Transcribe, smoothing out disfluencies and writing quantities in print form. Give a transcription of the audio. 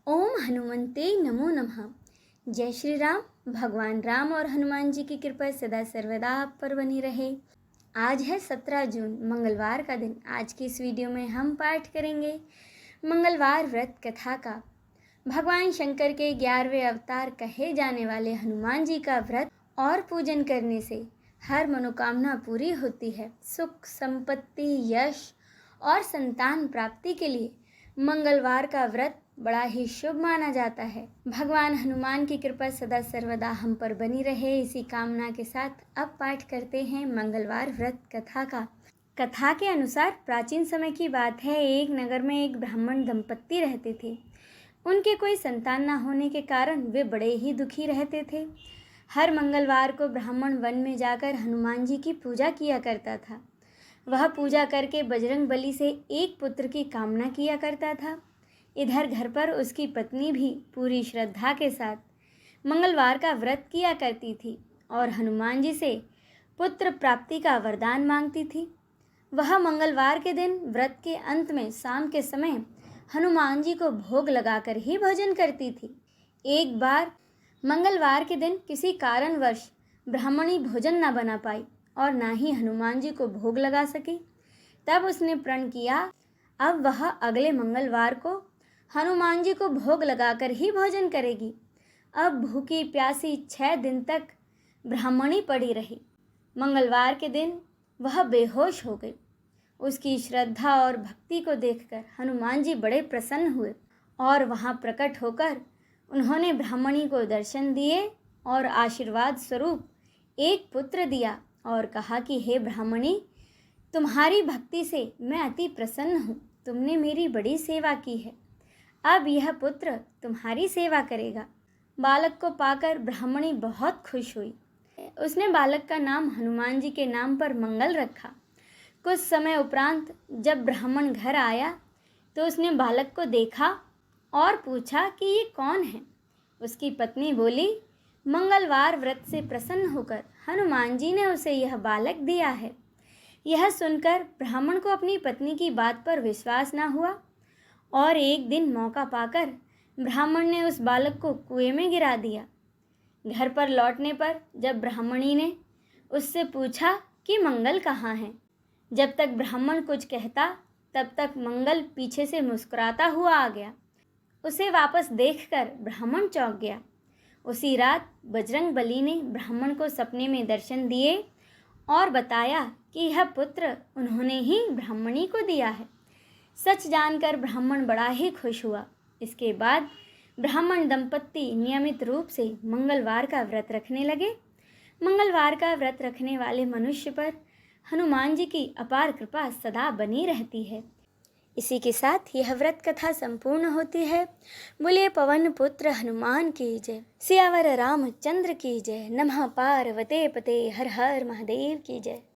ओम हनुमते नमो नमः। जय श्री राम। भगवान राम और हनुमान जी की कृपा सदा सर्वदा आप पर बनी रहे। आज है 17 जून, मंगलवार का दिन। आज की इस वीडियो में हम पाठ करेंगे मंगलवार व्रत कथा का। भगवान शंकर के 11वें अवतार कहे जाने वाले हनुमान जी का व्रत और पूजन करने से हर मनोकामना पूरी होती है। सुख, संपत्ति, यश और संतान प्राप्ति के लिए मंगलवार का व्रत बड़ा ही शुभ माना जाता है। भगवान हनुमान की कृपा सदा सर्वदा हम पर बनी रहे, इसी कामना के साथ अब पाठ करते हैं मंगलवार व्रत कथा का। कथा के अनुसार प्राचीन समय की बात है। एक नगर में एक ब्राह्मण दंपत्ति रहते थे। उनके कोई संतान न होने के कारण वे बड़े ही दुखी रहते थे। हर मंगलवार को ब्राह्मण वन में जाकर हनुमान जी की पूजा किया करता था। वह पूजा करके बजरंग बली से एक पुत्र की कामना किया करता था। इधर घर पर उसकी पत्नी भी पूरी श्रद्धा के साथ मंगलवार का व्रत किया करती थी और हनुमान जी से पुत्र प्राप्ति का वरदान मांगती थी। वह मंगलवार के दिन व्रत के अंत में शाम के समय हनुमान जी को भोग लगाकर ही भोजन करती थी। एक बार मंगलवार के दिन किसी कारणवश ब्राह्मणी भोजन न बना पाई और ना ही हनुमान जी को भोग लगा सकी। तब उसने प्रण किया अब वह अगले मंगलवार को हनुमान जी को भोग लगाकर ही भोजन करेगी। अब भूखी प्यासी 6 दिन तक ब्राह्मणी पड़ी रही। मंगलवार के दिन वह बेहोश हो गई। उसकी श्रद्धा और भक्ति को देखकर हनुमान जी बड़े प्रसन्न हुए और वहां प्रकट होकर उन्होंने ब्राह्मणी को दर्शन दिए और आशीर्वाद स्वरूप एक पुत्र दिया और कहा कि हे ब्राह्मणी, तुम्हारी भक्ति से मैं अति प्रसन्न हूँ। तुमने मेरी बड़ी सेवा की है। अब यह पुत्र तुम्हारी सेवा करेगा। बालक को पाकर ब्राह्मणी बहुत खुश हुई। उसने बालक का नाम हनुमान जी के नाम पर मंगल रखा। कुछ समय उपरांत जब ब्राह्मण घर आया तो उसने बालक को देखा और पूछा कि ये कौन है। उसकी पत्नी बोली, मंगलवार व्रत से प्रसन्न होकर हनुमान जी ने उसे यह बालक दिया है। यह सुनकर ब्राह्मण को अपनी पत्नी की बात पर विश्वास न हुआ और एक दिन मौका पाकर ब्राह्मण ने उस बालक को कुएं में गिरा दिया। घर पर लौटने पर जब ब्राह्मणी ने उससे पूछा कि मंगल कहाँ है, जब तक ब्राह्मण कुछ कहता तब तक मंगल पीछे से मुस्कुराता हुआ आ गया। उसे वापस देखकर ब्राह्मण चौंक गया। उसी रात बजरंग बली ने ब्राह्मण को सपने में दर्शन दिए और बताया कि यह पुत्र उन्होंने ही ब्राह्मणी को दिया है। सच जानकर ब्राह्मण बड़ा ही खुश हुआ। इसके बाद ब्राह्मण दंपत्ति नियमित रूप से मंगलवार का व्रत रखने लगे। मंगलवार का व्रत रखने वाले मनुष्य पर हनुमान जी की अपार कृपा सदा बनी रहती है। इसी के साथ यह व्रत कथा संपूर्ण होती है। बोलिए पवन पुत्र हनुमान की जय। सियावर रामचंद्र की जय। नमः पार्वते पते हर हर महादेव की जय।